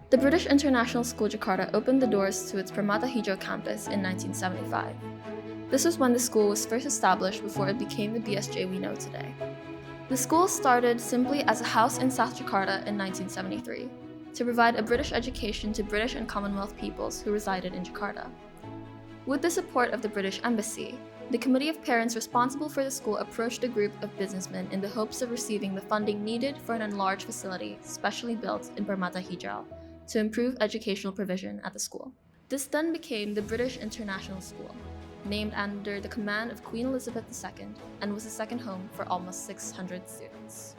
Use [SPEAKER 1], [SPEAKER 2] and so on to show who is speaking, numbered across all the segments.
[SPEAKER 1] The British International School Jakarta opened the doors to its Permata Hijau campus in 1975. This was when the school was first established before it became the BSJ we know today. The school started simply as a house in South Jakarta in 1973 to provide a British education to British and Commonwealth peoples who resided in Jakarta. With the support of the British Embassy, the committee of parents responsible for the school approached a group of businessmen in the hopes of receiving the funding needed for an enlarged facility specially built in Permata Hijau to improve educational provision at the school. This then became the British International School, named under the command of Queen Elizabeth II, and was the second home for almost 600 students.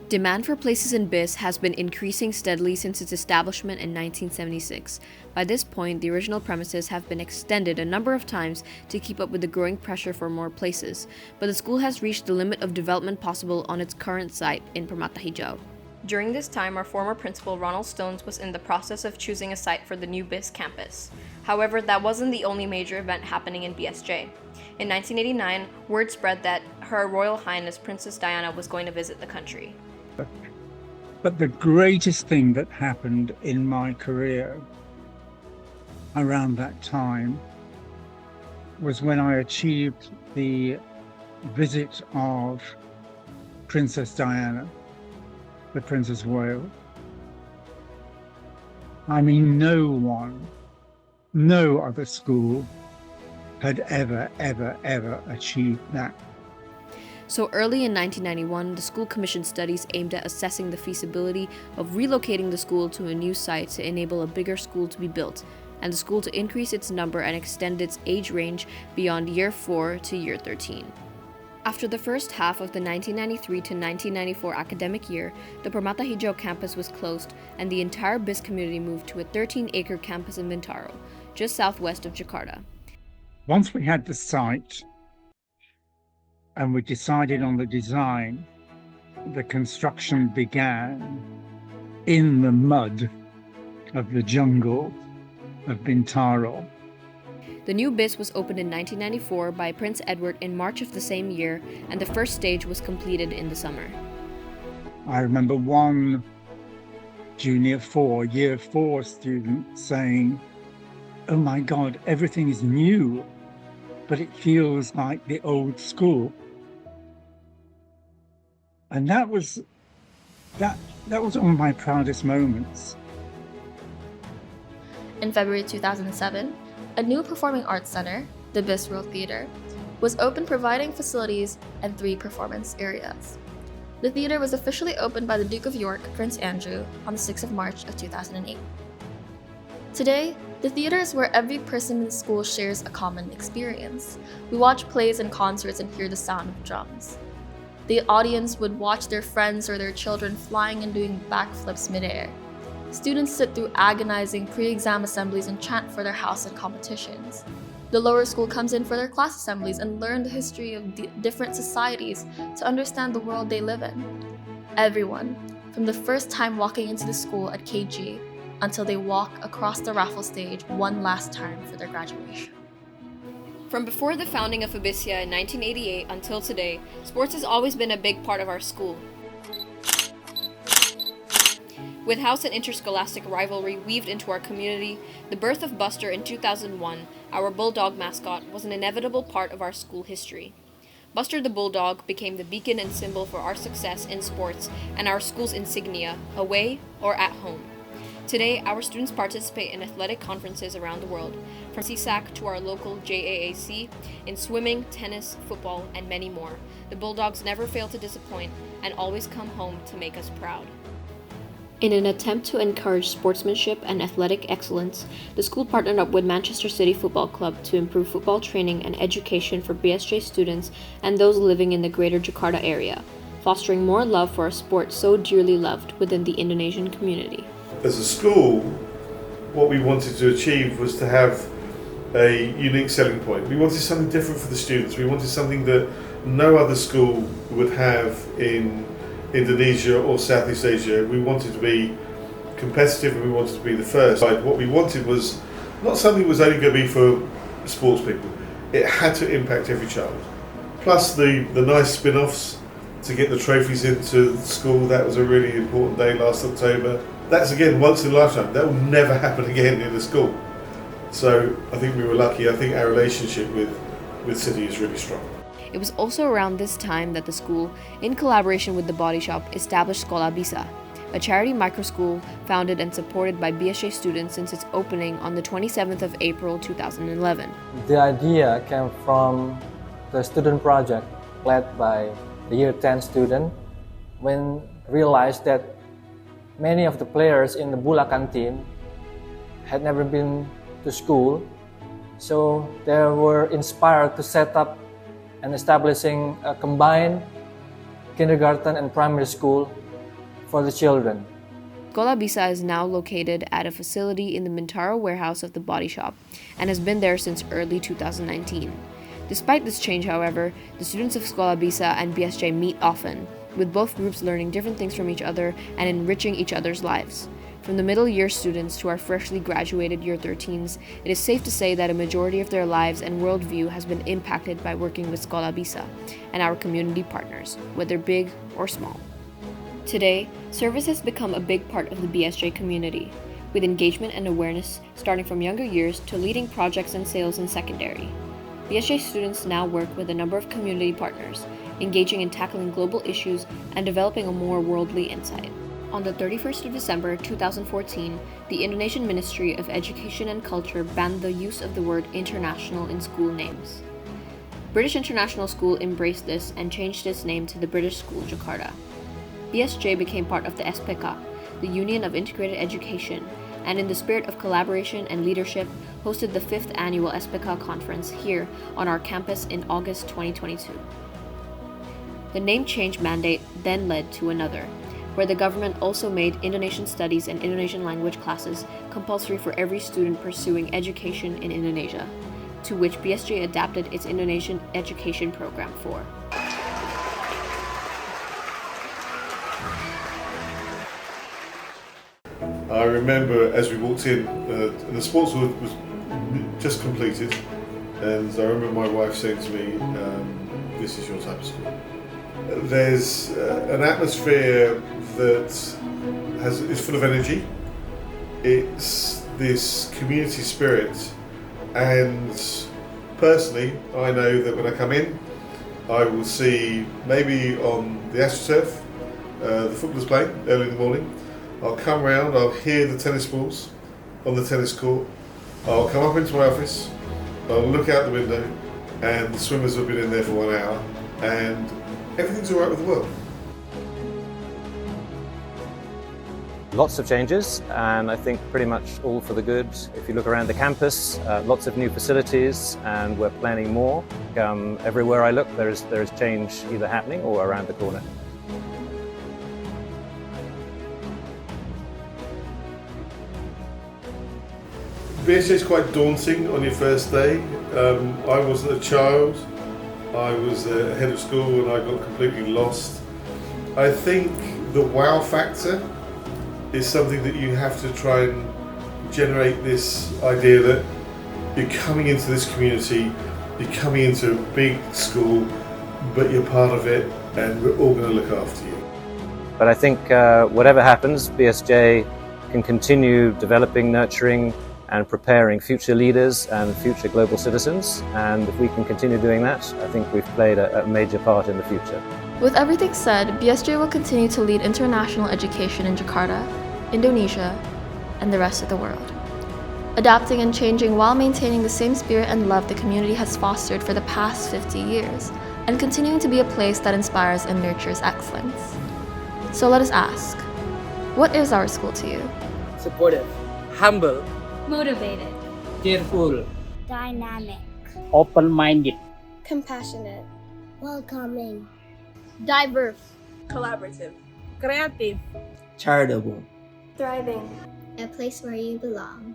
[SPEAKER 2] Demand for places in BIS has been increasing steadily since its establishment in 1976. By this point, the original premises have been extended a number of times to keep up with the growing pressure for more places, but the school has reached the limit of development possible on its current site in Permata Hijau. During this time, our former principal, Ronald Stones, was in the process of choosing a site for the new BIS campus. However, that wasn't the only major event happening in BSJ. In 1989, word spread that Her Royal Highness Princess Diana was going to visit the country.
[SPEAKER 3] But the greatest thing that happened in my career around that time was when I achieved the visit of Princess Diana, the Princess of Wales. I mean, no other school had ever achieved that.
[SPEAKER 2] So early in 1991, the school commissioned studies aimed at assessing the feasibility of relocating the school to a new site to enable a bigger school to be built, and the school to increase its number and extend its age range beyond year 4 to year 13. After the first half of the 1993 to 1994 academic year, the Permata Hijau campus was closed and the entire BIS community moved to a 13-acre campus in Bintaro, just southwest of Jakarta.
[SPEAKER 3] Once we had the site and we decided on the design, the construction began in the mud of the jungle of Bintaro.
[SPEAKER 2] The new BIS was opened in 1994 by Prince Edward in March of the same year, and the first stage was completed in the summer.
[SPEAKER 3] I remember one year 4 student saying, "Oh my God, everything is new, but it feels like the old school." And that was one of my proudest moments.
[SPEAKER 1] In February 2007, a new performing arts center, the BIS World Theatre, was opened, providing facilities and 3 performance areas. The theatre was officially opened by the Duke of York, Prince Andrew, on the 6th of March of 2008. Today, the theatre is where every person in the school shares a common experience. We watch plays and concerts and hear the sound of drums. The audience would watch their friends or their children flying and doing backflips midair. Students sit through agonizing pre-exam assemblies and chant for their house and competitions. The lower school comes in for their class assemblies and learn the history of different societies to understand the world they live in. Everyone, from the first time walking into the school at KG until they walk across the raffle stage one last time for their graduation. From before the founding of Abyssia in 1988 until today, sports has always been a big part of our school. With house and interscholastic rivalry weaved into our community, the birth of Buster in 2001, our bulldog mascot, was an inevitable part of our school history. Buster the Bulldog became the beacon and symbol for our success in sports and our school's insignia, away or at home. Today, our students participate in athletic conferences around the world, from CSAC to our local JAAC, in swimming, tennis, football, and many more. The Bulldogs never fail to disappoint and always come home to make us proud. In an attempt to encourage sportsmanship and athletic excellence, the school partnered up with Manchester City Football Club to improve football training and education for BSJ students and those living in the greater Jakarta area, fostering more love for a sport so dearly loved within the Indonesian community.
[SPEAKER 4] As a school, what we wanted to achieve was to have a unique selling point. We wanted something different for the students. We wanted something that no other school would have in Indonesia or Southeast Asia. We wanted to be competitive and we wanted to be the first. What we wanted was not something that was only going to be for sports people. It had to impact every child. Plus the nice spin-offs to get the trophies into the school. That was a really important day last October. That's again once in a lifetime. That will never happen again in a school. So I think we were lucky. I think our relationship with City is really strong.
[SPEAKER 2] It was also around this time that the school, in collaboration with the Body Shop, established Sekolah Bisa, a charity microschool founded and supported by BSJ students since its opening on the 27th of April 2011.
[SPEAKER 5] The idea came from the student project led by the year 10 student when realized that many of the players in the Bulakan team had never been to school, so they were inspired to set up and establishing a combined kindergarten and primary school for the children.
[SPEAKER 2] Sekolah Bisa is now located at a facility in the Mintaro warehouse of the Body Shop and has been there since early 2019. Despite this change, however, the students of Sekolah Bisa and BSJ meet often, with both groups learning different things from each other and enriching each other's lives. From the middle year students to our freshly graduated year 13s, it is safe to say that a majority of their lives and worldview has been impacted by working with Sekolah Bisa and our community partners, whether big or small. Today, service has become a big part of the BSJ community, with engagement and awareness starting from younger years to leading projects and sales in secondary. BSJ students now work with a number of community partners, engaging in tackling global issues and developing a more worldly insight. On the 31st of December 2014, the Indonesian Ministry of Education and Culture banned the use of the word international in school names. British International School embraced this and changed its name to the British School Jakarta. BSJ became part of the SPK, the Union of Integrated Education, and in the spirit of collaboration and leadership, hosted the 5th annual SPK conference here on our campus in August 2022. The name change mandate then led to another, where the government also made Indonesian studies and Indonesian language classes compulsory for every student pursuing education in Indonesia, to which BSJ adapted its Indonesian education program for.
[SPEAKER 4] I remember as we walked in, the sports hall was just completed, and I remember my wife saying to me, "This is your type of school." There's an atmosphere that is full of energy. It's this community spirit, and personally, I know that when I come in, I will see maybe on the AstroTurf, the footballers playing early in the morning. I'll come round, I'll hear the tennis balls on the tennis court. I'll come up into my office, I'll look out the window, and the swimmers have been in there for 1 hour, and everything's all right with the world.
[SPEAKER 5] Lots of changes, and I think pretty much all for the good. If you look around the campus, lots of new facilities, and we're planning more. Everywhere I look, there is change either happening or around the corner.
[SPEAKER 4] BSJ is quite daunting on your first day. I wasn't a child, I was a head of school and I got completely lost. I think the wow factor is something that you have to try and generate this idea that you're coming into this community, you're coming into a big school, but you're part of it and we're all going to look after you.
[SPEAKER 5] But I think whatever happens, BSJ can continue developing, nurturing, and preparing future leaders and future global citizens. And if we can continue doing that, I think we've played a major part in the future.
[SPEAKER 1] With everything said, BSJ will continue to lead international education in Jakarta, Indonesia, and the rest of the world, adapting and changing while maintaining the same spirit and love the community has fostered for the past 50 years, and continuing to be a place that inspires and nurtures excellence. So let us ask, what is our school to you?
[SPEAKER 6] Supportive, humble,
[SPEAKER 7] motivated,
[SPEAKER 6] cheerful,
[SPEAKER 7] dynamic,
[SPEAKER 6] open-minded,
[SPEAKER 7] compassionate,
[SPEAKER 8] welcoming,
[SPEAKER 7] diverse,
[SPEAKER 9] collaborative, creative,
[SPEAKER 6] charitable,
[SPEAKER 7] thriving,
[SPEAKER 8] a place where you belong.